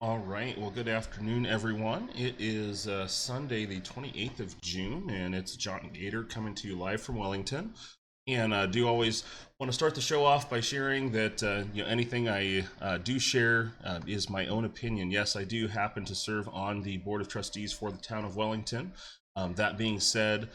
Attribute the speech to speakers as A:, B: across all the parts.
A: All right. Well, good afternoon, everyone. It is Sunday, the 28th of June, and it's John Gator coming to you live from Wellington. And I do always want to start the show off by sharing that anything I do share is my own opinion. Yes, I do happen to serve on the Board of Trustees for the town of Wellington. That being said,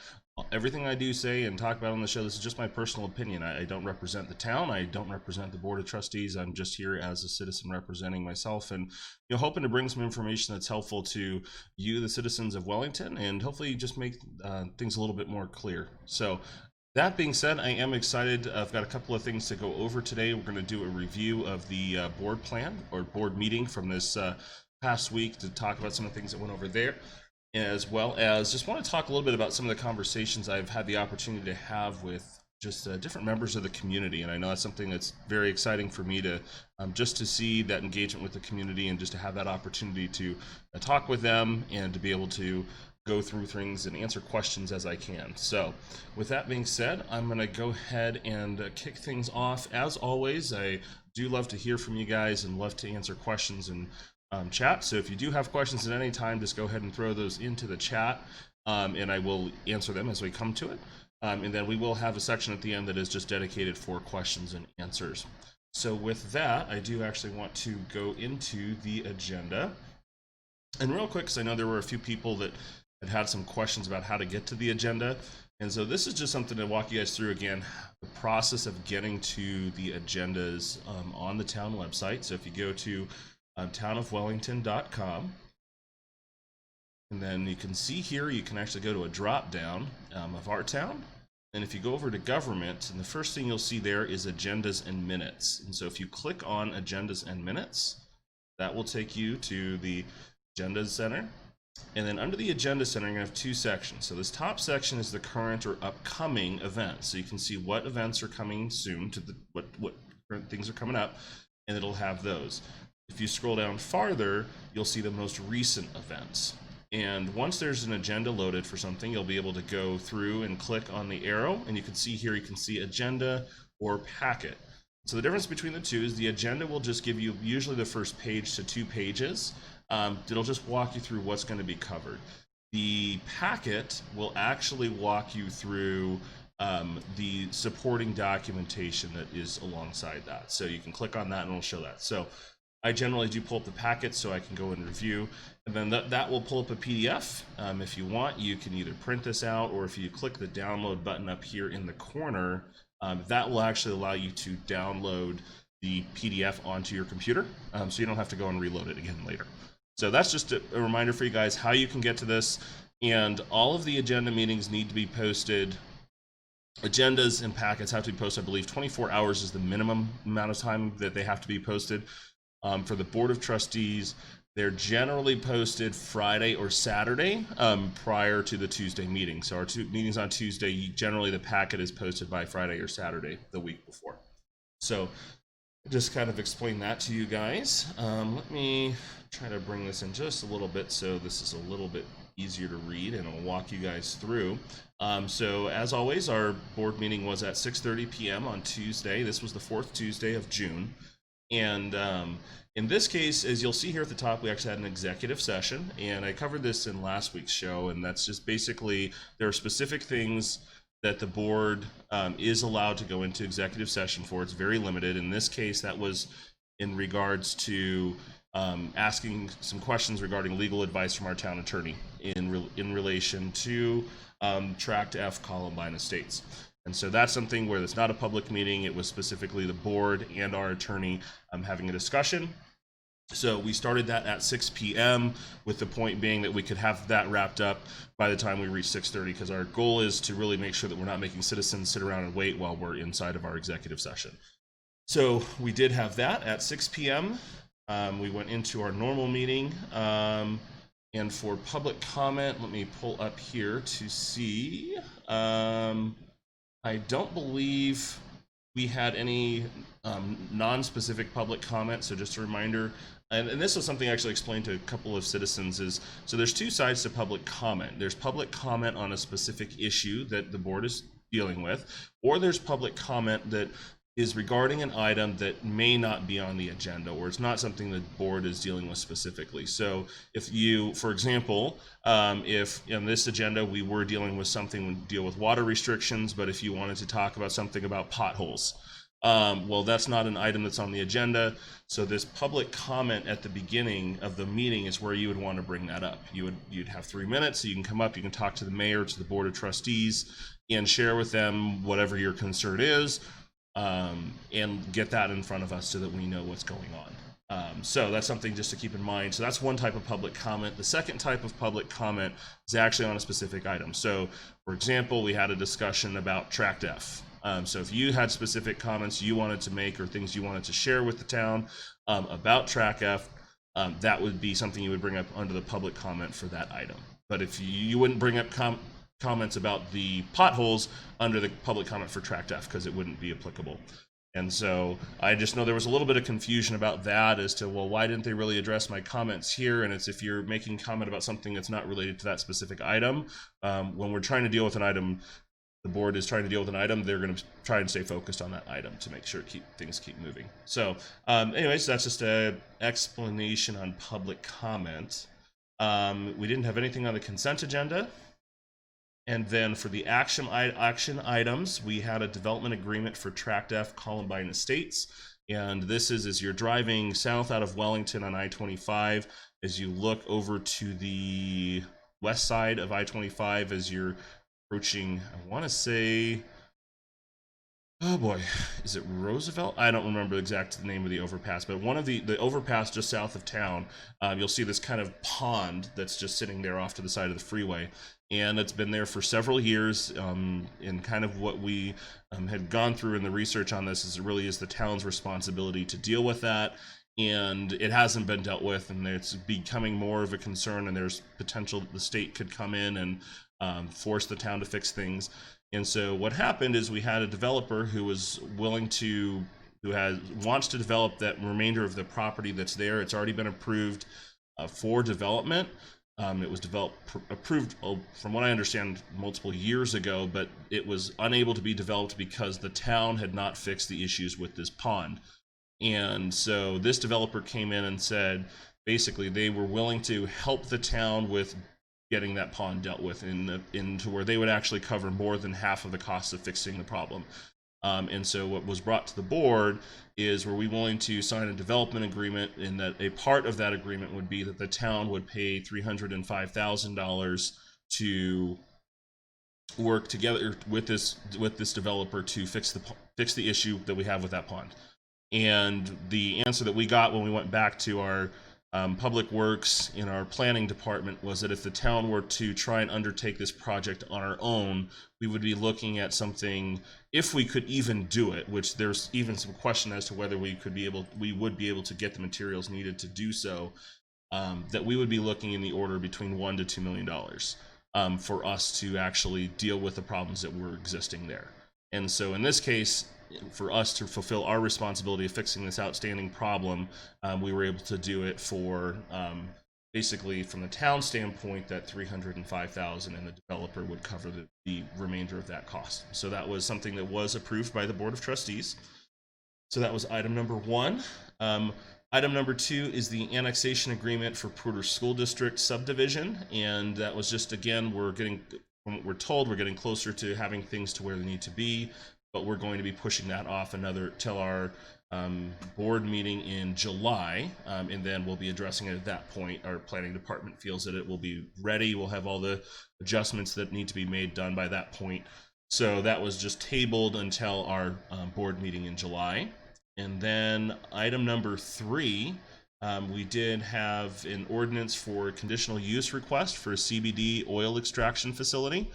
A: everything I do say and talk about on the show, this is just my personal opinion. I don't represent the town. I don't represent the Board of Trustees. I'm just here as a citizen representing myself and hoping to bring some information that's helpful to you, the citizens of Wellington, and hopefully just make things a little bit more clear. So that being said, I am excited. I've got a couple of things to go over today. We're going to do a review of the board plan or board meeting from this past week to talk about some of the things that went over there, as well as just want to talk a little bit about some of the conversations I've had the opportunity to have with just different members of the community. And I know that's something that's very exciting for me to just to see that engagement with the community and just to have that opportunity to talk with them and to be able to go through things and answer questions as I can. So with that being said, I'm going to go ahead and kick things off. As always, I do love to hear from you guys and love to answer questions and chat. So if you do have questions at any time, just go ahead and throw those into the chat and I will answer them as we come to it. And then we will have a section at the end that is just dedicated for questions and answers. So with that, I do actually want to go into the agenda. And real quick, because I know there were a few people that had some questions about how to get to the agenda. And so this is just something to walk you guys through again, the process of getting to the agendas on the town website. So if you go to townofwellington.com, and then you can see here, you can actually go to a drop down of our town. And if you go over to government, and the first thing you'll see there is agendas and minutes. And so if you click on agendas and minutes, that will take you to the agendas center. And then under the agenda center, you're going to have two sections. So this top section is the current or upcoming events. So you can see what events are coming soon, to the what current things are coming up, and it'll have those. If you scroll down farther, you'll see the most recent events. And once there's an agenda loaded for something, you'll be able to go through and click on the arrow, and you can see here, you can see agenda or packet. So the difference between the two is the agenda will just give you usually the first page to 2 pages. It'll just walk you through what's going to be covered. The packet will actually walk you through the supporting documentation that is alongside that. So you can click on that and it'll show that. So I generally do pull up the packet so I can go and review, and then that will pull up a PDF. If you want, you can either print this out, or if you click the download button up here in the corner, that will actually allow you to download the PDF onto your computer, so you don't have to go and reload it again later. So that's just a reminder for you guys how you can get to this. And all of the agenda meetings need to be posted. Agendas and packets have to be posted, I believe 24 hours is the minimum amount of time that they have to be posted. For the Board of Trustees, they're generally posted Friday or Saturday prior to the Tuesday meeting. So our 2 meetings on Tuesday, generally the packet is posted by Friday or Saturday the week before. So just kind of explain that to you guys. Let me try to bring this in just a little bit so this is a little bit easier to read, and I'll walk you guys through. So as always, our board meeting was at 6:30 p.m. on Tuesday. This was the 4th Tuesday of June. And in this case, as you'll see here at the top, we actually had an executive session, and I covered this in last week's show, and that's just basically there are specific things that the board is allowed to go into executive session for. It's very limited. In this case, that was in regards to asking some questions regarding legal advice from our town attorney in relation to Tract F Columbine Estates. And so that's something where it's not a public meeting. It was specifically the board and our attorney having a discussion. So we started that at 6 p.m. with the point being that we could have that wrapped up by the time we reach 6:30, because our goal is to really make sure that we're not making citizens sit around and wait while we're inside of our executive session. So we did have that at 6 p.m. We went into our normal meeting. And for public comment, let me pull up here to see. I don't believe we had any non-specific public comment, so just a reminder, and this was something I actually explained to a couple of citizens, is so there's 2 sides to public comment. There's public comment on a specific issue that the board is dealing with, or there's public comment that is regarding an item that may not be on the agenda, or it's not something the board is dealing with specifically. So if you, for example, if in this agenda we were dealing with something, we deal with water restrictions, but if you wanted to talk about something about potholes, well, that's not an item that's on the agenda. So this public comment at the beginning of the meeting is where you would want to bring that up. You'd have 3 minutes, so you can come up, you can talk to the mayor, to the board of trustees, and share with them whatever your concern is, and get that in front of us so that we know what's going on. So that's something just to keep in mind. So that's one type of public comment. The second type of public comment is actually on a specific item. So, for example, we had a discussion about Tract F. So if you had specific comments you wanted to make or things you wanted to share with the town about Tract F, that would be something you would bring up under the public comment for that item. But if you wouldn't bring up comments about the potholes under the public comment for Tract F, because it wouldn't be applicable. And so I just know there was a little bit of confusion about that as to, well, why didn't they really address my comments here? And it's if you're making comment about something that's not related to that specific item, when we're trying to deal with an item, the board is trying to deal with an item, they're going to try and stay focused on that item to make sure things keep moving. So anyways, that's just an explanation on public comment. We didn't have anything on the consent agenda. And then for the action items, we had a development agreement for Tract F Columbine Estates. And this is as you're driving south out of Wellington on I-25, as you look over to the west side of I-25 as you're approaching, I want to say, oh boy, is it Roosevelt? I don't remember the exact name of the overpass, but one of the overpass just south of town, you'll see this kind of pond that's just sitting there off to the side of the freeway. And it's been there for several years, and kind of what we had gone through in the research on this is it really is the town's responsibility to deal with that, and it hasn't been dealt with, and it's becoming more of a concern, and there's potential that the state could come in and force the town to fix things. And so what happened is we had a developer who was willing to, wants to develop that remainder of the property that's there. It's already been approved for development. It was approved, from what I understand, multiple years ago, but it was unable to be developed because the town had not fixed the issues with this pond. And so this developer came in and said, basically, they were willing to help the town with getting that pond dealt with into where they would actually cover more than half of the cost of fixing the problem. And so what was brought to the board is, were we willing to sign a development agreement, in that a part of that agreement would be that the town would pay $305,000 to work together with this developer to fix the issue that we have with that pond. And the answer that we got when we went back to our public works in our planning department was that if the town were to try and undertake this project on our own, we would be looking at something, if we could even do it, which there's even some question as to whether we would be able to get the materials needed to do so, that we would be looking in the order between $1 to $2 million for us to actually deal with the problems that were existing there. And so in this case, for us to fulfill our responsibility of fixing this outstanding problem, we were able to do it for basically, from the town standpoint, that $305,000, and the developer would cover the remainder of that cost. So that was something that was approved by the Board of Trustees. So that was item number one. Item number two is the annexation agreement for Porter School District subdivision, and that was just, again, from what we're told, we're getting closer to having things to where they need to be, but we're going to be pushing that off till our board meeting in July, and then we'll be addressing it at that point. Our planning department feels that it will be ready. We'll have all the adjustments that need to be made done by that point. So that was just tabled until our board meeting in July. And then item number three, we did have an ordinance for conditional use request for a CBD oil extraction facility.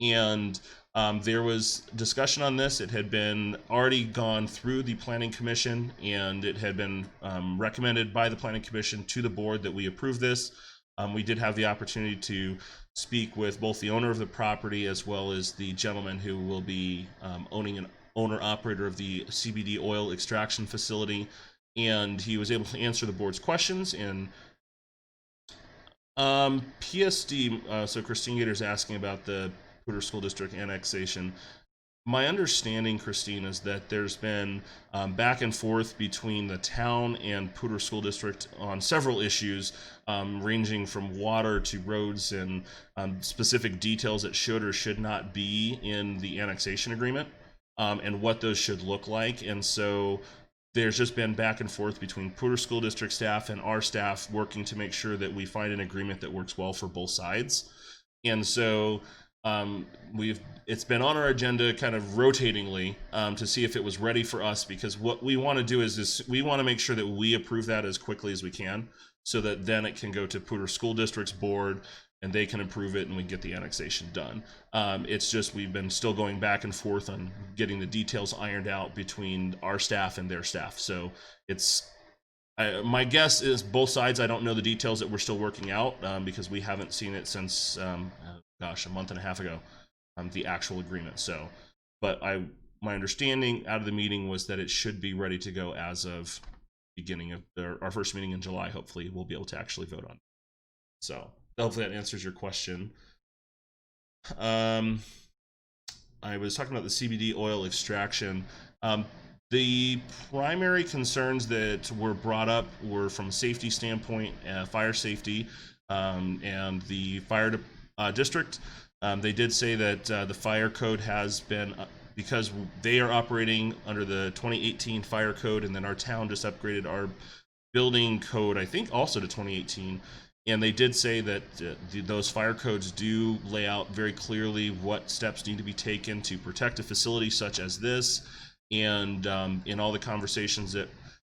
A: And there was discussion on this. It had been already gone through the Planning Commission, and it had been recommended by the Planning Commission to the board that we approve this. We did have the opportunity to speak with both the owner of the property as well as the gentleman who will be owner-operator of the CBD oil extraction facility, and he was able to answer the board's questions. And PSD, so Christine Gator's asking about the Porter School District annexation. My understanding, Christine, is that there's been back and forth between the town and Poudre School District on several issues, ranging from water to roads and specific details that should or should not be in the annexation agreement, and what those should look like. And so there's just been back and forth between Poudre School District staff and our staff working to make sure that we find an agreement that works well for both sides. And so it's been on our agenda kind of rotatingly to see if it was ready for us, because what we want to do is we want to make sure that we approve that as quickly as we can, so that then it can go to Poudre School District's board and they can approve it and we get the annexation done. It's just we've been still going back and forth on getting the details ironed out between our staff and their staff. So my guess is both sides. I don't know the details that we're still working out because we haven't seen it since, a month and a half ago, the actual agreement. So, but my understanding out of the meeting was that it should be ready to go as of beginning of our first meeting in July. Hopefully, we'll be able to actually vote on it. So, hopefully that answers your question. I was talking about the CBD oil extraction. The primary concerns that were brought up were from a safety standpoint, fire safety, and the fire district. They did say that the fire code has been, because they are operating under the 2018 fire code, and then our town just upgraded our building code, I think also to 2018. And they did say that those fire codes do lay out very clearly what steps need to be taken to protect a facility such as this. And in all the conversations that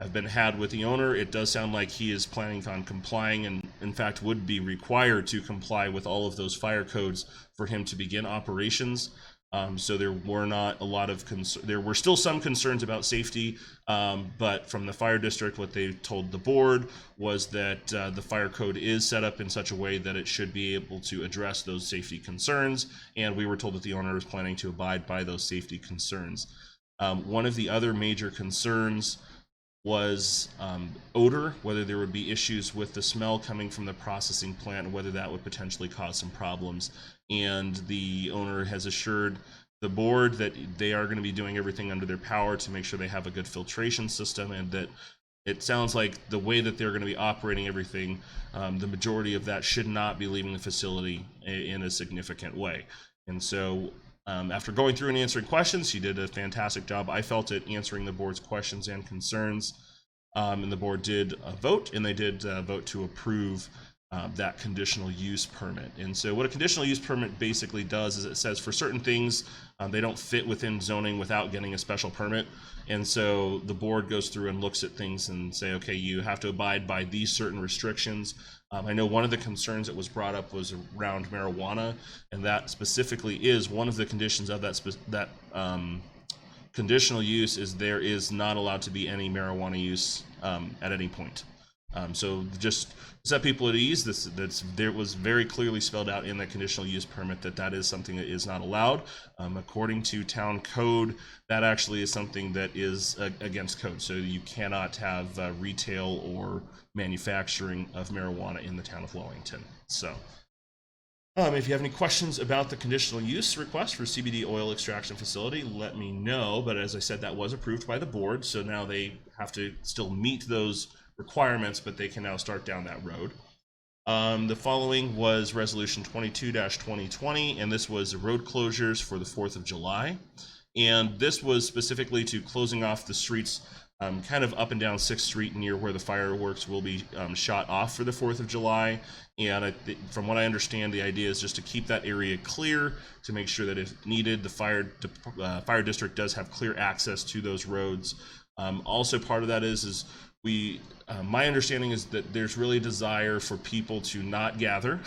A: have been had with the owner, it does sound like he is planning on complying, and in fact would be required to comply with all of those fire codes for him to begin operations. So there were not a lot of there were still some concerns about safety, but from the fire district, what they told the board was that the fire code is set up in such a way that it should be able to address those safety concerns, and we were told that the owner is planning to abide by those safety concerns. One of the other major concerns was odor, whether there would be issues with the smell coming from the processing plant, and whether that would potentially cause some problems. And the owner has assured the board that they are going to be doing everything under their power to make sure they have a good filtration system, and that it sounds like the way that they're going to be operating everything, the majority of that should not be leaving the facility in a significant way. And so after going through and answering questions, she did a fantastic job, I felt, at answering the board's questions and concerns. And the board did vote, and they did vote to approve that conditional use permit. And so what a conditional use permit basically does is it says for certain things they don't fit within zoning without getting a special permit. And so the board goes through and looks at things and say, okay, you have to abide by these certain restrictions. I know one of the concerns that was brought up was around marijuana, and that specifically is one of the conditions of that conditional use is there is not allowed to be any marijuana use at any point. So just to set people at ease, there was very clearly spelled out in the conditional use permit that is something that is not allowed. According to town code, that actually is something that is against code. So you cannot have retail or manufacturing of marijuana in the town of Wellington. So if you have any questions about the conditional use request for CBD oil extraction facility, let me know. But as I said, that was approved by the board, so now they have to still meet those requirements, but they can now start down that road. The following was Resolution 22-2020, and this was road closures for the 4th of July. And this was specifically to closing off the streets kind of up and down 6th Street near where the fireworks will be shot off for the 4th of July. And from what I understand, the idea is just to keep that area clear, to make sure that if needed, the fire district does have clear access to those roads. Also, part of that is my understanding is that there's really a desire for people to not gather,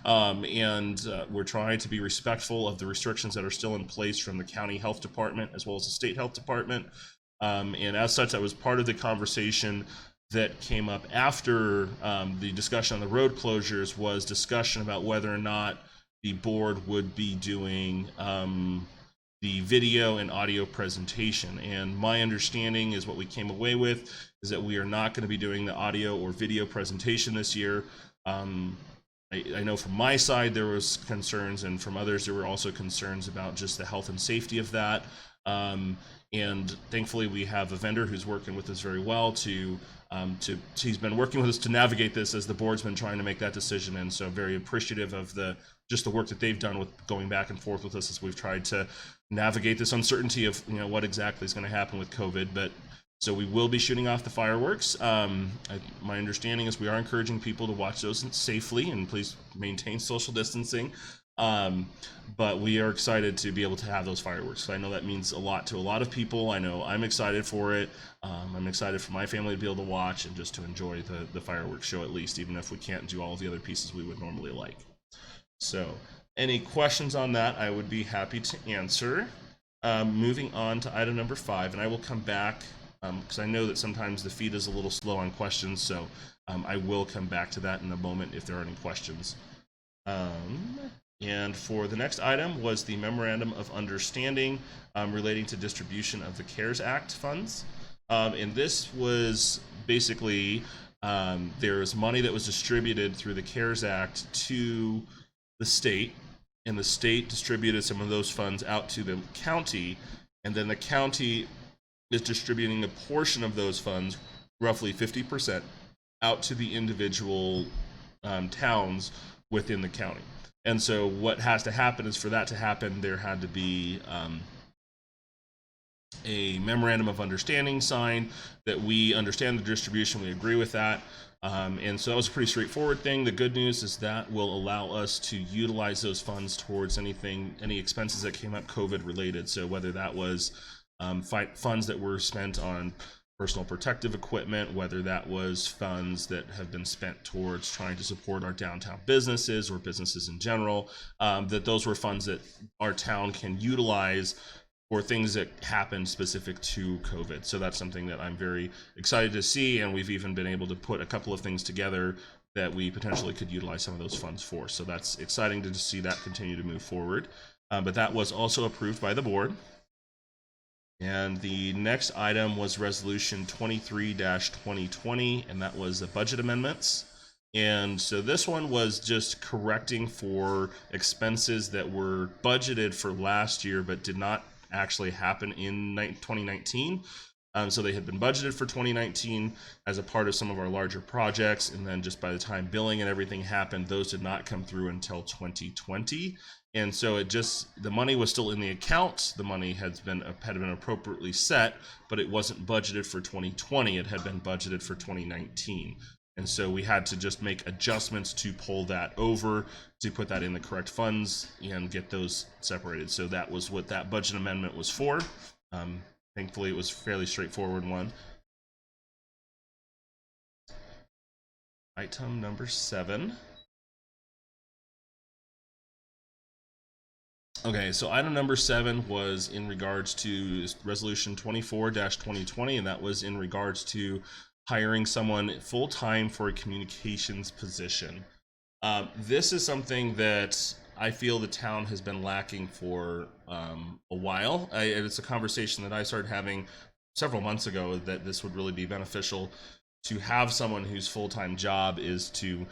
A: and we're trying to be respectful of the restrictions that are still in place from the county health department as well as the state health department. And as such, that was part of the conversation that came up after the discussion on the road closures, was discussion about whether or not the board would be doing the video and audio presentation. And my understanding is what we came away with is that we are not going to be doing the audio or video presentation this year. I know from my side there was concerns, and from others there were also concerns about just the health and safety of that. Um, and thankfully, we have a vendor who's working with us very well he's been working with us to navigate this as the board's been trying to make that decision. And so, very appreciative of just the work that they've done with going back and forth with us as we've tried to navigate this uncertainty of what exactly is going to happen with COVID. But so we will be shooting off the fireworks. My understanding is we are encouraging people to watch those safely and please maintain social distancing. But we are excited to be able to have those fireworks. I know that means a lot to a lot of people. I know I'm excited for it. I'm excited for my family to be able to watch and just to enjoy the fireworks show, at least, even if we can't do all of the other pieces we would normally like. So any questions on that, I would be happy to answer. Moving on to item number 5, and I will come back because I know that sometimes the feed is a little slow on questions, so I will come back to that in a moment if there are any questions. And for the next item was the Memorandum of Understanding relating to distribution of the CARES Act funds. And this was basically there's money that was distributed through the CARES Act to the state, and the state distributed some of those funds out to the county, and then the county is distributing a portion of those funds, roughly 50%, out to the individual towns within the county. And so what has to happen is, for that to happen, there had to be a memorandum of understanding signed that we understand the distribution, we agree with that. And so that was a pretty straightforward thing. The good news is that will allow us to utilize those funds towards any expenses that came up COVID related. So whether that was funds that were spent on personal protective equipment, whether that was funds that have been spent towards trying to support our downtown businesses or businesses in general, that those were funds that our town can utilize for things that happened specific to COVID. So that's something that I'm very excited to see, and we've even been able to put a couple of things together that we potentially could utilize some of those funds for. So that's exciting to see that continue to move forward. But that was also approved by the board. And the next item was Resolution 23-2020, and that was the budget amendments. And so this one was just correcting for expenses that were budgeted for last year but did not actually happen in 2019. So they had been budgeted for 2019 as a part of some of our larger projects, and then just by the time billing and everything happened, those did not come through until 2020. And so the money was still in the account, the money had been appropriately set, but it wasn't budgeted for 2020, it had been budgeted for 2019. And so we had to just make adjustments to pull that over, to put that in the correct funds and get those separated. So that was what that budget amendment was for. Thankfully, it was a fairly straightforward one. Item number 7. Okay, so item number 7 was in regards to Resolution 24-2020, and that was in regards to hiring someone full-time for a communications position. This is something that I feel the town has been lacking for a while. It's a conversation that I started having several months ago, that this would really be beneficial to have someone whose full-time job is to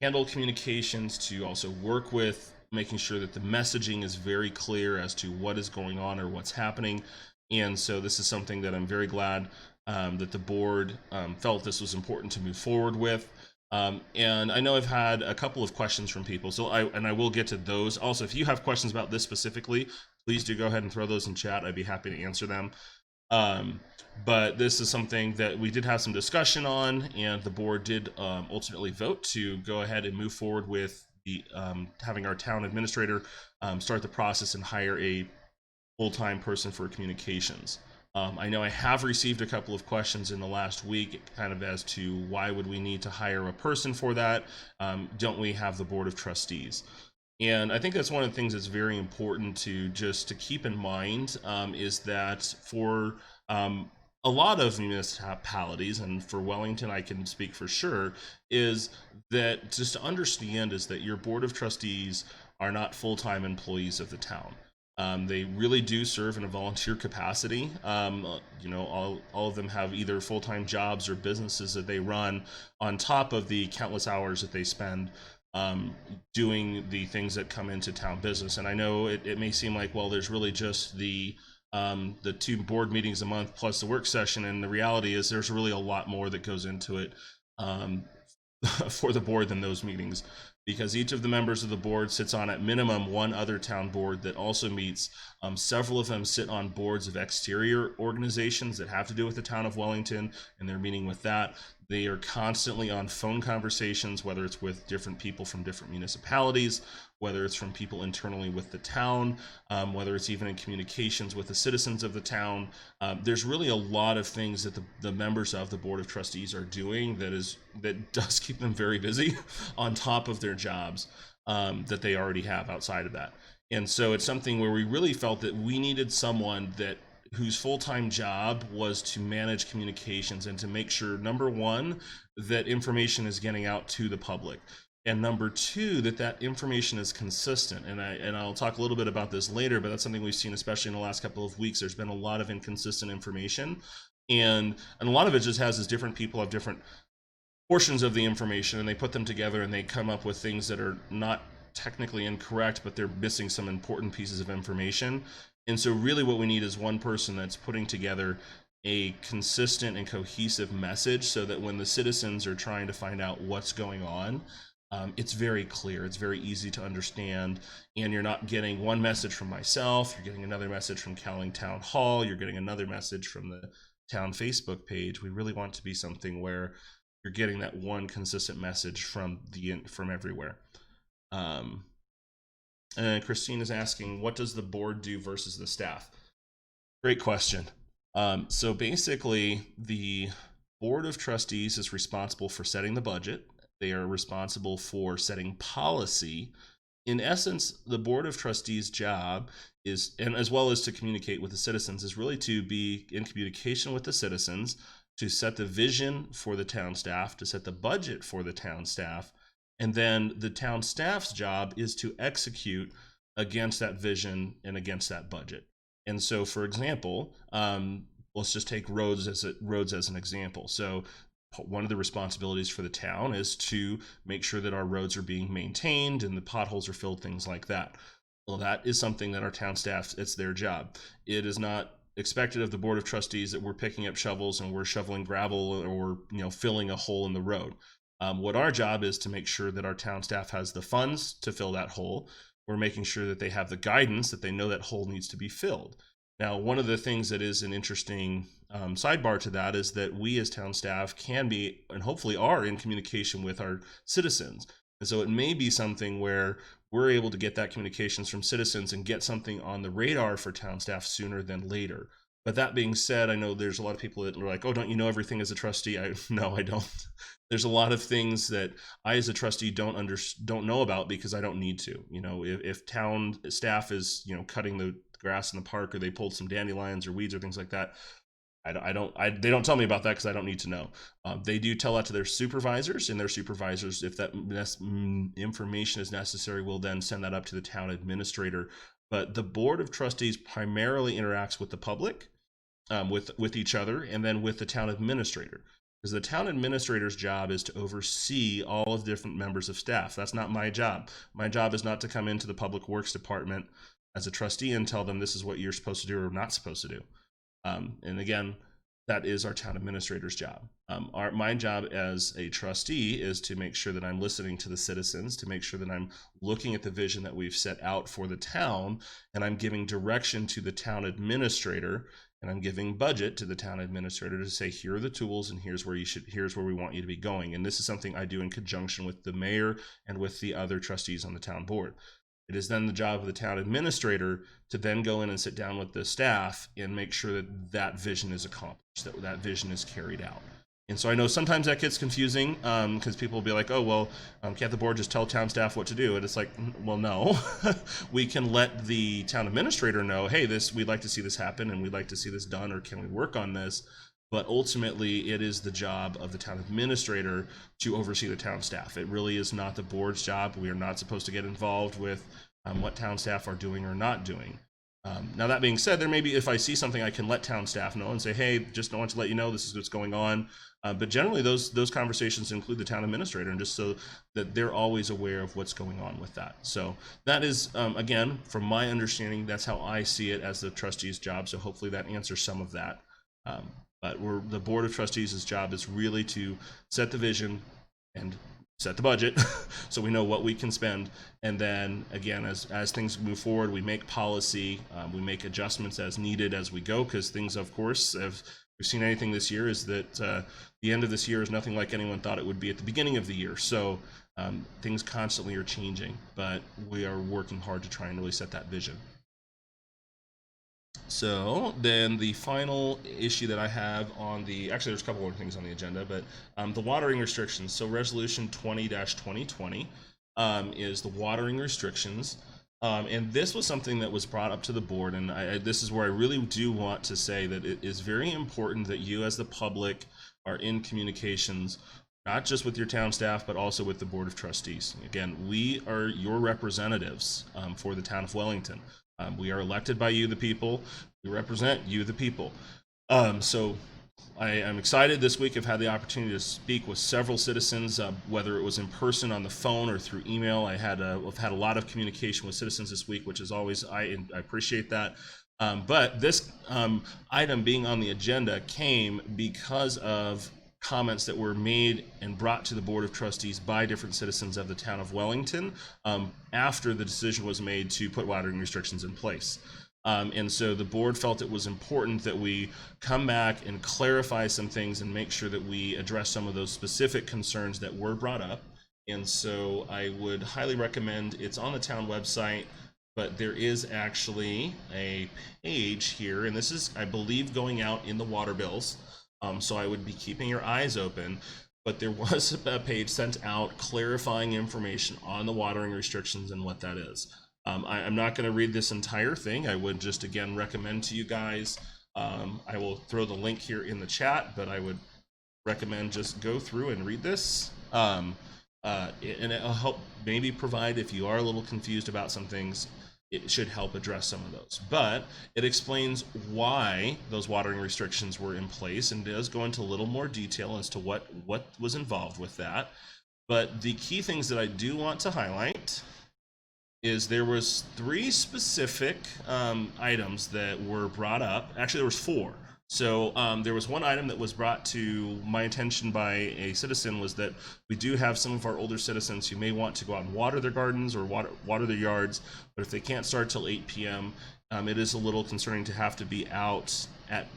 A: handle communications, to also work with making sure that the messaging is very clear as to what is going on or what's happening. And so this is something that I'm very glad that the board felt this was important to move forward with. And I know I've had a couple of questions from people, so I will get to those. Also, if you have questions about this specifically, please do go ahead and throw those in chat. I'd be happy to answer them. But this is something that we did have some discussion on, and the board did ultimately vote to go ahead and move forward with the having our town administrator start the process and hire a full-time person for communications. I know I have received a couple of questions in the last week kind of as to why would we need to hire a person for that? Don't we have the board of trustees? And I think that's one of the things that's very important to keep in mind, is that for a lot of municipalities, and for Wellington I can speak for sure, is that just to understand is that your board of trustees are not full-time employees of the town. They really do serve in a volunteer capacity. All of them have either full-time jobs or businesses that they run on top of the countless hours that they spend um, doing the things that come into town business. And I know it may seem like, well, there's really just the 2 board meetings a month plus the work session, and the reality is there's really a lot more that goes into it. Um, for the board than those meetings, because each of the members of the board sits on at minimum one other town board that also meets. Several of them sit on boards of exterior organizations that have to do with the town of Wellington, and they're meeting with that. They are constantly on phone conversations, whether it's with different people from different municipalities, whether it's from people internally with the town, whether it's even in communications with the citizens of the town. There's really a lot of things that the members of the Board of Trustees are doing that does keep them very busy on top of their jobs that they already have outside of that. And so it's something where we really felt that we needed someone whose full-time job was to manage communications and to make sure, number one, that information is getting out to the public, and number two, that information is consistent. And I'll talk a little bit about this later, but that's something we've seen, especially in the last couple of weeks. There's been a lot of inconsistent information, and a lot of it just has is different people have different portions of the information, and they put them together and they come up with things that are not technically incorrect, but they're missing some important pieces of information. And so really what we need is one person that's putting together a consistent and cohesive message, so that when the citizens are trying to find out what's going on, it's very clear, it's very easy to understand, and you're not getting one message from myself, you're getting another message from Cowling Town Hall, you're getting another message from the town Facebook page. We really want to be something where you're getting that one consistent message from everywhere. And Christine is asking, what does the board do versus the staff? Great question. So basically, the Board of Trustees is responsible for setting the budget. They are responsible for setting policy. In essence, the Board of Trustees' job is, and as well as to communicate with the citizens, is really to be in communication with the citizens, to set the vision for the town staff, to set the budget for the town staff, and then the town staff's job is to execute against that vision and against that budget. And so, for example, let's just take roads as an example. So one of the responsibilities for the town is to make sure that our roads are being maintained and the potholes are filled, things like that. Well, that is something that our town staff, it's their job. It is not expected of the Board of Trustees that we're picking up shovels and we're shoveling gravel or filling a hole in the road. What our job is to make sure that our town staff has the funds to fill that hole. We're making sure that they have the guidance, that they know that hole needs to be filled. Now, one of the things that is an interesting sidebar to that is that we as town staff can be, and hopefully are, in communication with our citizens. And so it may be something where we're able to get that communications from citizens and get something on the radar for town staff sooner than later. But that being said, I know there's a lot of people that are like, oh, don't you know everything as a trustee? No, I don't. There's a lot of things that I as a trustee don't know about because I don't need to. If town staff is, cutting the grass in the park, or they pulled some dandelions or weeds or things like that, they don't tell me about that because I don't need to know. They do tell that to their supervisors, and their supervisors, if that information is necessary, will then send that up to the town administrator. But the Board of Trustees primarily interacts with the public, with each other, and then with the town administrator. Because the town administrator's job is to oversee all of the different members of staff. That's not my job. My job is not to come into the Public Works Department as a trustee and tell them this is what you're supposed to do or not supposed to do. And again, that is our town administrator's job. My job as a trustee is to make sure that I'm listening to the citizens, to make sure that I'm looking at the vision that we've set out for the town, and I'm giving direction to the town administrator, and I'm giving budget to the town administrator to say, here are the tools, and here's where we want you to be going. And this is something I do in conjunction with the mayor and with the other trustees on the town board. It is then the job of the town administrator to then go in and sit down with the staff and make sure that that vision is accomplished, that vision is carried out. And so I know sometimes that gets confusing because people will be like, oh, well, can't the board just tell town staff what to do? And it's like, well, no. We can let the town administrator know, hey, we'd like to see this happen and we'd like to see this done, or can we work on this? But ultimately, it is the job of the town administrator to oversee the town staff. It really is not the board's job. We are not supposed to get involved with what town staff are doing or not doing. Now that being said, there may be, if I see something, I can let town staff know and say, hey, just want to let you know this is what's going on. But generally, those conversations include the town administrator, and just so that they're always aware of what's going on with that. So that is, again, from my understanding, that's how I see it as the trustee's job. So hopefully that answers some of that. But the board of trustees' job is really to set the vision and set the budget so we know what we can spend, and then again, as things move forward, we make policy, we make adjustments as needed as we go, because things, of course, if we've seen anything this year, is that the end of this year is nothing like anyone thought it would be at the beginning of the year. So things constantly are changing, but we are working hard to try and really set that vision. So then the final issue that I have on the, actually there's a couple more things on the agenda, but the watering restrictions. So resolution 20-2020 is the watering restrictions. And this was something that was brought up to the board, and this is where I really do want to say that it is very important that you as the public are in communications, not just with your town staff, but also with the Board of Trustees. Again, we are your representatives for the town of Wellington. We are elected by you, the people. We represent you, the people. So I am excited this week. I've had the opportunity to speak with several citizens, whether it was in person, on the phone, or through email. I've had a lot of communication with citizens this week, which is always, I appreciate that. But this item being on the agenda came because of comments that were made and brought to the Board of Trustees by different citizens of the town of Wellington after the decision was made to put watering restrictions in place. And so the board felt it was important that we come back and clarify some things and make sure that we address some of those specific concerns that were brought up. And so I would highly recommend, it's on the town website, but there is actually a page here, and this is, I believe, going out in the water bills. So I would be keeping your eyes open, but there was a page sent out clarifying information on the watering restrictions and what that is. I'm not going to read this entire thing. I would just, again, recommend to you guys, I will throw the link here in the chat, but I would recommend just go through and read this. And it'll help maybe provide, if you are a little confused about some things, it should help address some of those. But it explains why those watering restrictions were in place, and does go into a little more detail as to what was involved with that. But the key things that I do want to highlight is there was 3 specific items that were brought up. Actually, there was 4. So there was one item that was brought to my attention by a citizen, was that we do have some of our older citizens who may want to go out and water their gardens or water their yards, but if they can't start till 8 p.m., it is a little concerning to have to be out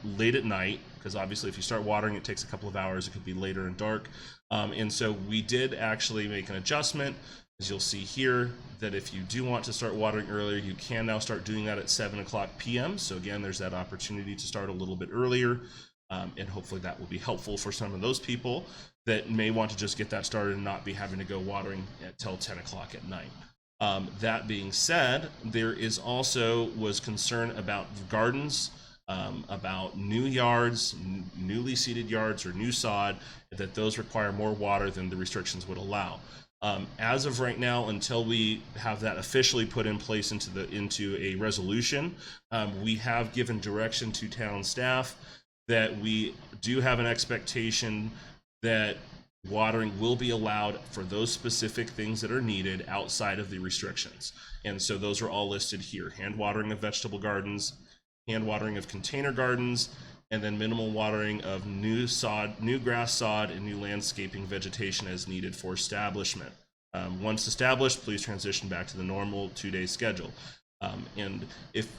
A: late at night, because obviously if you start watering, it takes a couple of hours. It could be later and dark. And so we did actually make an adjustment. As you'll see here, that if you do want to start watering earlier, you can now start doing that at 7:00 p.m. So again, there's that opportunity to start a little bit earlier, and hopefully that will be helpful for some of those people that may want to just get that started and not be having to go watering until 10 o'clock at night. That being said, there is also was concern about gardens, about new yards, newly seeded yards, or new sod, that those require more water than the restrictions would allow. As of right now, until we have that officially put in place into a resolution, we have given direction to town staff that we do have an expectation that watering will be allowed for those specific things that are needed outside of the restrictions. And so those are all listed here: hand watering of vegetable gardens, hand watering of container gardens, and then minimal watering of new sod, new grass sod, and new landscaping vegetation as needed for establishment. Once established, please transition back to the normal 2-day schedule. And if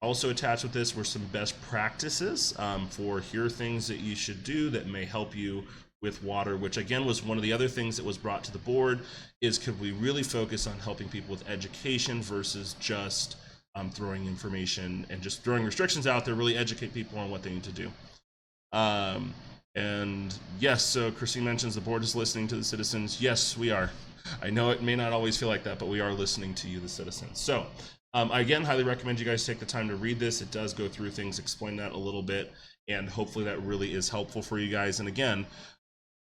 A: also attached with this were some best practices for here are things that you should do that may help you with water, which again was one of the other things that was brought to the board, is could we really focus on helping people with education versus just throwing information and just throwing restrictions out there, really educate people on what they need to do. And yes, so Christine mentions the board is listening to the citizens. Yes, we are. I know it may not always feel like that, but we are listening to you, the citizens. So I again highly recommend you guys take the time to read this. It does go through things, explain that a little bit, and hopefully that really is helpful for you guys. And again,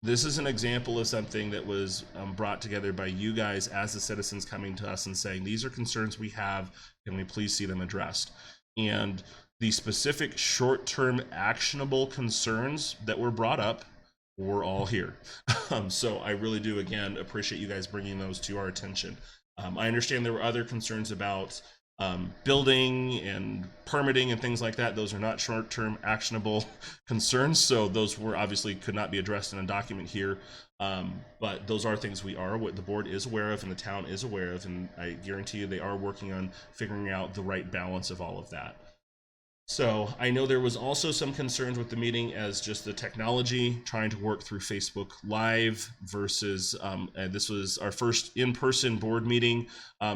A: This is an example of something that was brought together by you guys as the citizens coming to us and saying, these are concerns we have, can we please see them addressed? And the specific short-term actionable concerns that were brought up were all here. So I really do, again, appreciate you guys bringing those to our attention. I understand there were other concerns about building and permitting and things like that. Those are not short-term actionable concerns, so those were obviously could not be addressed in a document here. But those are things what the board is aware of and the town is aware of, and I guarantee you they are working on figuring out the right balance of all of that. So I know there was also some concerns with the meeting as just the technology, trying to work through Facebook Live versus, this was our first in-person board meeting.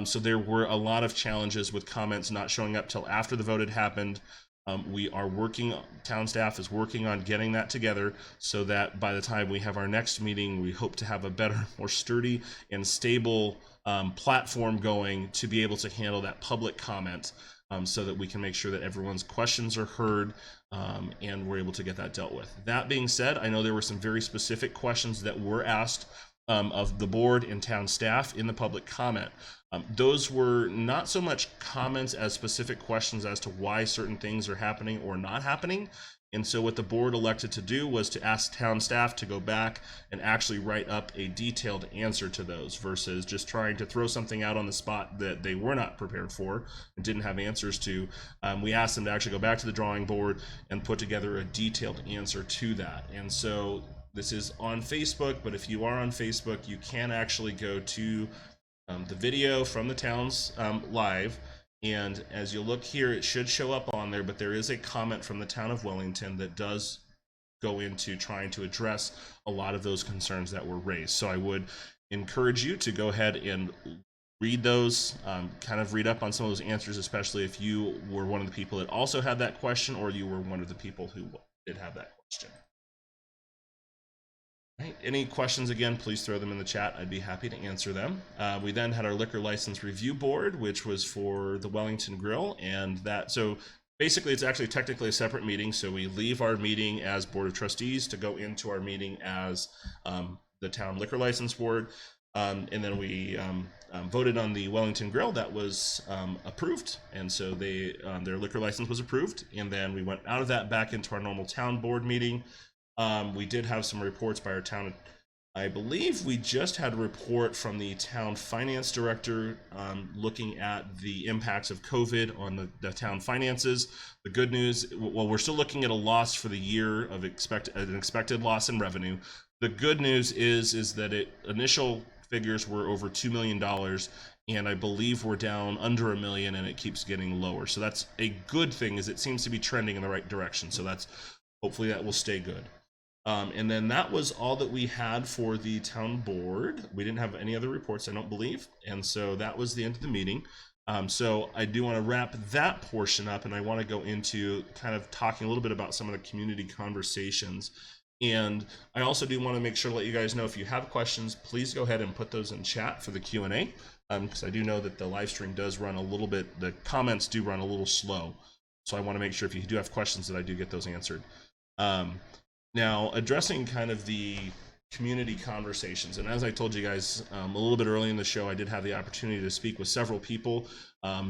A: So there were a lot of challenges with comments not showing up till after the vote had happened. We are town staff is working on getting that together so that by the time we have our next meeting, we hope to have a better, more sturdy and stable platform going to be able to handle that public comment. So that we can make sure that everyone's questions are heard and we're able to get that dealt with. That being said, I know there were some very specific questions that were asked of the board and town staff in the public comment. Those were not so much comments as specific questions as to why certain things are happening or not happening. And so what the board elected to do was to ask town staff to go back and actually write up a detailed answer to those versus just trying to throw something out on the spot that they were not prepared for and didn't have answers to. We asked them to actually go back to the drawing board and put together a detailed answer to that. And so this is on Facebook, but if you are on Facebook, you can actually go to the video from the town's live. And as you look here, it should show up on there, but there is a comment from the town of Wellington that does go into trying to address a lot of those concerns that were raised. So I would encourage you to go ahead and read those, kind of read up on some of those answers, especially if you were one of the people that also had that question or you were one of the people who did have that question. Right. Any questions, again, please throw them in the chat. I'd be happy to answer them. We then had our liquor license review board, which was for the Wellington Grill, and so basically it's actually technically a separate meeting. So we leave our meeting as Board of Trustees to go into our meeting as the town liquor license board. And then we voted on the Wellington Grill. That was approved, and so their liquor license was approved. And then we went out of that back into our normal town board meeting. We did have some reports by our town. I believe we just had a report from the town finance director looking at the impacts of COVID on the town finances. The good news, well, we're still looking at a loss for the year of an expected loss in revenue. The good news is that initial figures were over $2 million, and I believe we're down under $1 million, and it keeps getting lower. So that's a good thing, is it seems to be trending in the right direction. So hopefully that will stay good. And then that was all that we had for the town board. We didn't have any other reports, I don't believe. And so that was the end of the meeting. So I do want to wrap that portion up, and I want to go into kind of talking a little bit about some of the community conversations. And I also do want to make sure to let you guys know, if you have questions, please go ahead and put those in chat for the Q&A, because I do know that the live stream does run a little bit, the comments do run a little slow. So I want to make sure if you do have questions that I do get those answered. Now, addressing kind of the community conversations, and as I told you guys a little bit early in the show, I did have the opportunity to speak with several people.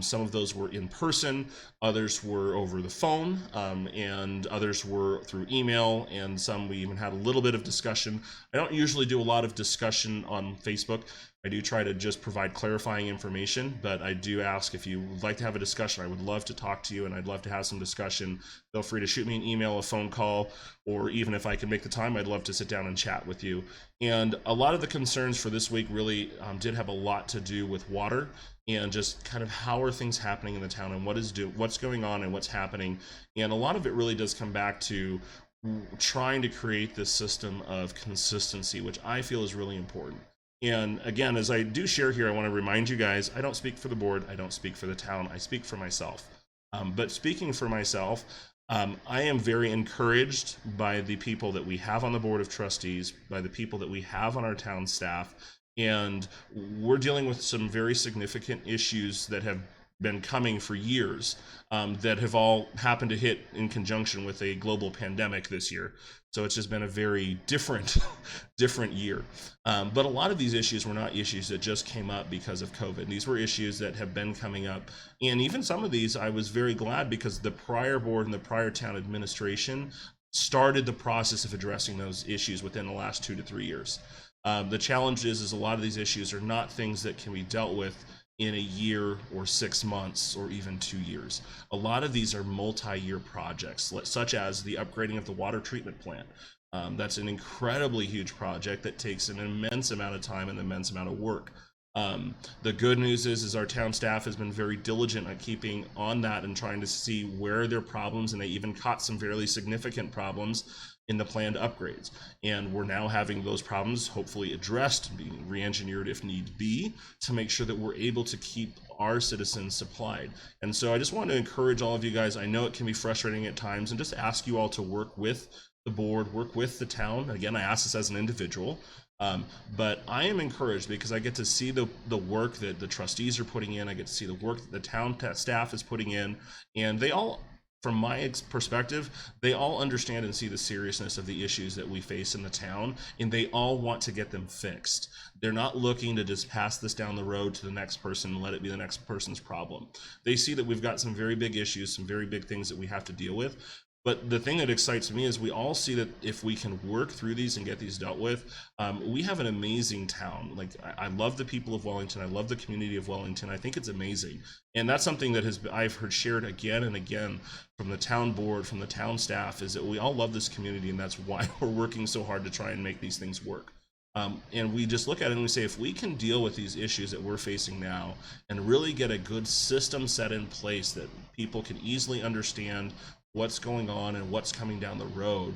A: Some of those were in person, others were over the phone, and others were through email, and some we even had a little bit of discussion. I don't usually do a lot of discussion on Facebook. I do try to just provide clarifying information, but I do ask if you would like to have a discussion. I would love to talk to you, and I'd love to have some discussion. Feel free to shoot me an email, a phone call, or even if I can make the time, I'd love to sit down and chat with you. And a lot of the concerns for this week really did have a lot to do with water and just kind of how are things happening in the town and what's going on and what's happening. And a lot of it really does come back to trying to create this system of consistency, which I feel is really important. And again, as I do share here, I want to remind you guys, I don't speak for the board, I don't speak for the town, I speak for myself. But speaking for myself, I am very encouraged by the people that we have on the Board of Trustees, by the people that we have on our town staff, and we're dealing with some very significant issues that have been coming for years, that have all happened to hit in conjunction with a global pandemic this year. So it's just been a very different different year. But a lot of these issues were not issues that just came up because of COVID. These were issues that have been coming up. And even some of these, I was very glad because the prior board and the prior town administration started the process of addressing those issues within the last 2 to 3 years. The challenge is a lot of these issues are not things that can be dealt with in a year or 6 months or even 2 years. A lot of these are multi-year projects, such as the upgrading of the water treatment plant. That's an incredibly huge project that takes an immense amount of time and an immense amount of work. The good news is our town staff has been very diligent at keeping on that and trying to see where there are problems, and they even caught some fairly significant problems in the planned upgrades. And we're now having those problems hopefully addressed and being re-engineered if need be to make sure that we're able to keep our citizens supplied. And so I just want to encourage all of you guys. I know it can be frustrating at times, and just ask you all to work with the board, work with the town. Again, I ask this as an individual. But I am encouraged because I get to see the work that the trustees are putting in. I get to see the work that the town staff is putting in, and they all, from my perspective, they all understand and see the seriousness of the issues that we face in the town, and they all want to get them fixed. They're not looking to just pass this down the road to the next person and let it be the next person's problem. They see that we've got some very big issues, some very big things that we have to deal with. But the thing that excites me is we all see that if we can work through these and get these dealt with, we have an amazing town. Like, I love the people of Wellington. I love the community of Wellington. I think it's amazing. And that's something that I've heard shared again and again from the town board, from the town staff, is that we all love this community, and that's why we're working so hard to try and make these things work. And we just look at it and we say, if we can deal with these issues that we're facing now and really get a good system set in place that people can easily understand what's going on and what's coming down the road,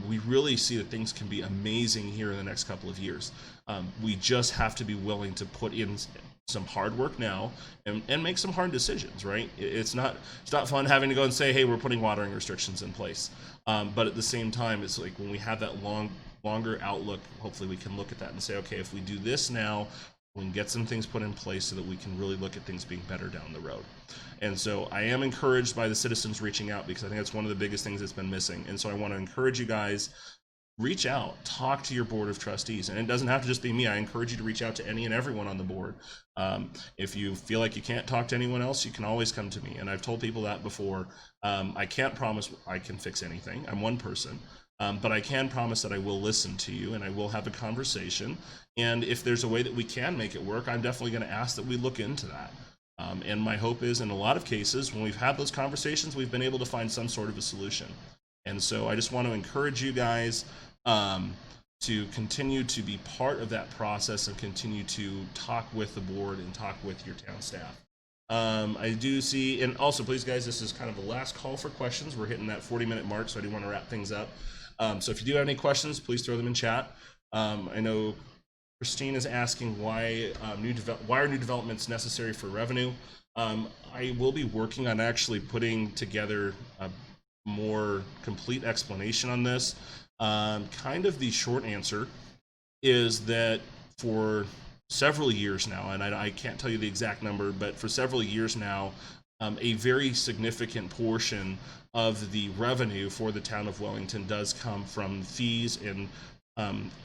A: we really see that things can be amazing here in the next couple of years. We just have to be willing to put in some hard work now and make some hard decisions, right? It's not fun having to go and say, hey, we're putting watering restrictions in place. But at the same time, it's like when we have that longer outlook, hopefully we can look at that and say, okay, if we do this now, we can get some things put in place so that we can really look at things being better down the road. And so I am encouraged by the citizens reaching out, because I think that's one of the biggest things that's been missing. And so I want to encourage you guys, reach out, talk to your board of trustees. And it doesn't have to just be me. I encourage you to reach out to any and everyone on the board. If you feel like you can't talk to anyone else, you can always come to me. And I've told people that before. I can't promise I can fix anything. I'm one person. But I can promise that I will listen to you and I will have a conversation. And if there's a way that we can make it work, I'm definitely going to ask that we look into that. And my hope is, in a lot of cases, when we've had those conversations, we've been able to find some sort of a solution. And so I just want to encourage you guys to continue to be part of that process and continue to talk with the board and talk with your town staff. I do see, and also please guys, this is kind of the last call for questions. We're hitting that 40-minute mark, so I do want to wrap things up. So if you do have any questions, please throw them in chat. I know Christine is asking why are new developments necessary for revenue. I will be working on actually putting together a more complete explanation on this. Kind of the short answer is that for several years now, and I can't tell you the exact number, but for several years now, a very significant portion of the revenue for the town of Wellington does come from fees and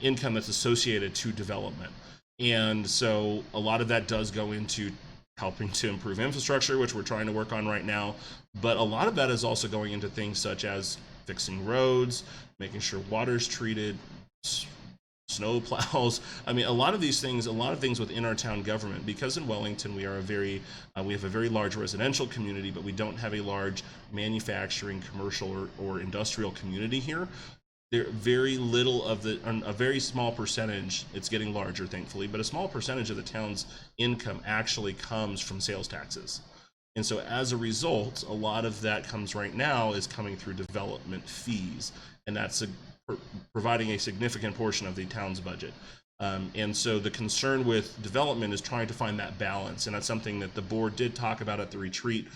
A: income that's associated to development. And so a lot of that does go into helping to improve infrastructure, which we're trying to work on right now. But a lot of that is also going into things such as fixing roads, making sure water's treated, snow plows. I mean, a lot of things within our town government, because in Wellington we are we have a very large residential community, but we don't have a large manufacturing, commercial, or industrial community here. There very little of a very small percentage, it's getting larger thankfully, but a small percentage of the town's income actually comes from sales taxes. And so as a result, a lot of that comes right now is coming through development fees, and that's providing a significant portion of the town's budget. And so the concern with development is trying to find that balance, and that's something that the board did talk about at the retreat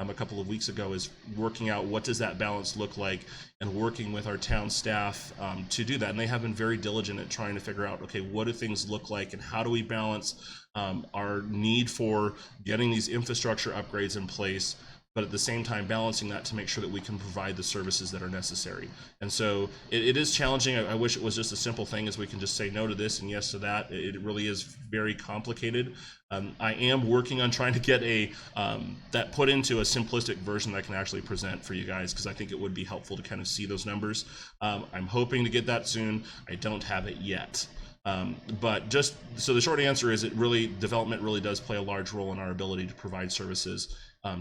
A: a couple of weeks ago, is working out what does that balance look like, and working with our town staff to do that. And they have been very diligent at trying to figure out, okay, what do things look like, and how do we balance our need for getting these infrastructure upgrades in place, but at the same time balancing that to make sure that we can provide the services that are necessary. And so it is challenging. I wish it was just a simple thing as we can just say no to this and yes to that. It really is very complicated. I am working on trying to get that put into a simplistic version that I can actually present for you guys, because I think it would be helpful to kind of see those numbers. I'm hoping to get that soon. I don't have it yet. But just so the short answer is, development really does play a large role in our ability to provide services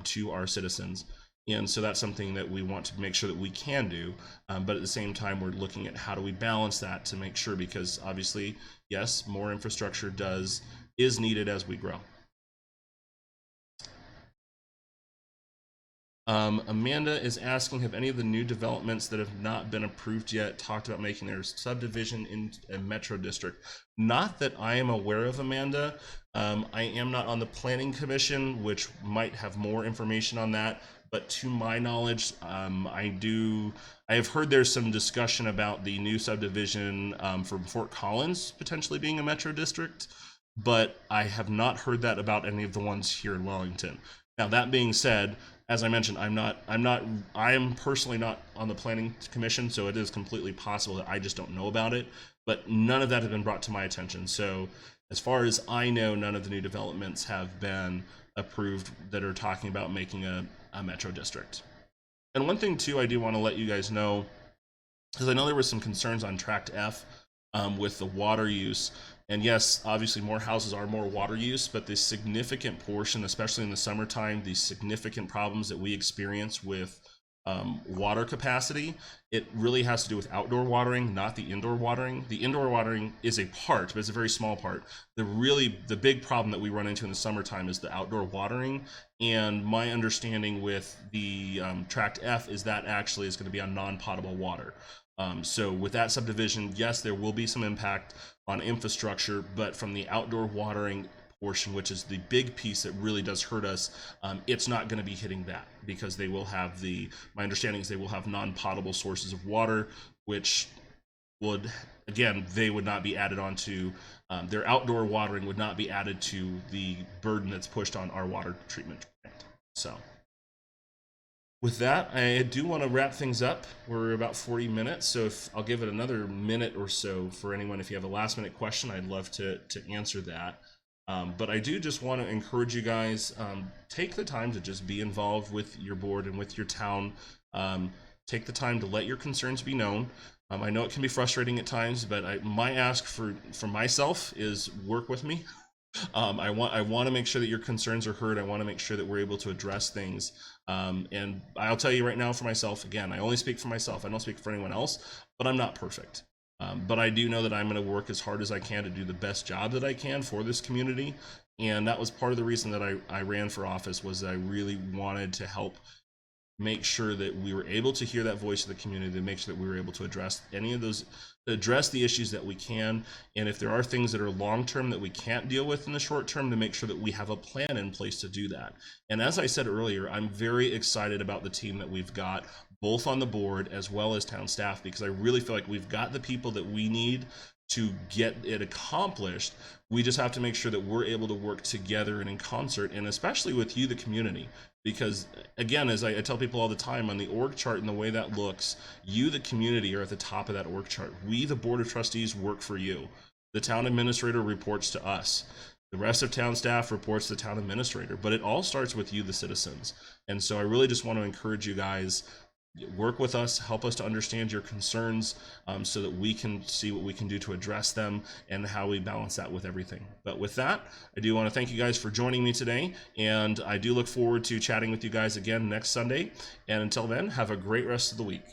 A: to our citizens. And so that's something that we want to make sure that we can do. But at the same time, we're looking at how do we balance that to make sure, because obviously, yes, more infrastructure is needed as we grow. Amanda is asking, have any of the new developments that have not been approved yet talked about making their subdivision in a metro district? Not that I am aware of, Amanda. I am not on the planning commission, which might have more information on that. But to my knowledge, I have heard there's some discussion about the new subdivision for Fort Collins potentially being a metro district, but I have not heard that about any of the ones here in Wellington. Now, that being said, as I mentioned, I am personally not on the planning commission, so it is completely possible that I just don't know about it, but none of that has been brought to my attention. So as far as I know, none of the new developments have been approved that are talking about making a metro district. And one thing too, I do want to let you guys know, because I know there were some concerns on Tract F with the water use. And yes, obviously more houses are more water use, but the significant portion, especially in the summertime, the significant problems that we experience with water capacity, it really has to do with outdoor watering, not the indoor watering. The indoor watering is a part, but it's a very small part. The big problem that we run into in the summertime is the outdoor watering. And my understanding with the Tract F is that actually is going to be on non-potable water. So with that subdivision, yes, there will be some impact on infrastructure, but from the outdoor watering portion, which is the big piece that really does hurt us, it's not going to be hitting that, because they will have my understanding is they will have non-potable sources of water, which would, again, they would not be added onto, their outdoor watering would not be added to the burden that's pushed on our water treatment plant. So with that, I do want to wrap things up. We're about 40 minutes, so I'll give it another minute or so for anyone. If you have a last minute question, I'd love to answer that. But I do just want to encourage you guys, take the time to just be involved with your board and with your town. Take the time to let your concerns be known. I know it can be frustrating at times, but my ask for myself is work with me. I want to make sure that your concerns are heard. I want to make sure that we're able to address things. And I'll tell you right now, for myself, again, I only speak for myself. I don't speak for anyone else, but I'm not perfect. But I do know that I'm going to work as hard as I can to do the best job that I can for this community. And that was part of the reason that I ran for office, was that I really wanted to help make sure that we were able to hear that voice of the community, to make sure that we were able to address address the issues that we can. And if there are things that are long-term that we can't deal with in the short term, to make sure that we have a plan in place to do that. And as I said earlier, I'm very excited about the team that we've got, both on the board as well as town staff, because I really feel like we've got the people that we need to get it accomplished. We just have to make sure that we're able to work together and in concert, and especially with you, the community. Because again, as I tell people all the time, on the org chart and the way that looks, you, the community, are at the top of that org chart. We, the board of trustees, work for you. The town administrator reports to us. The rest of town staff reports to the town administrator, but it all starts with you, the citizens. And so I really just want to encourage you guys, work with us, help us to understand your concerns, so that we can see what we can do to address them and how we balance that with everything. But with that, I do want to thank you guys for joining me today, and I do look forward to chatting with you guys again next Sunday. And until then, have a great rest of the week.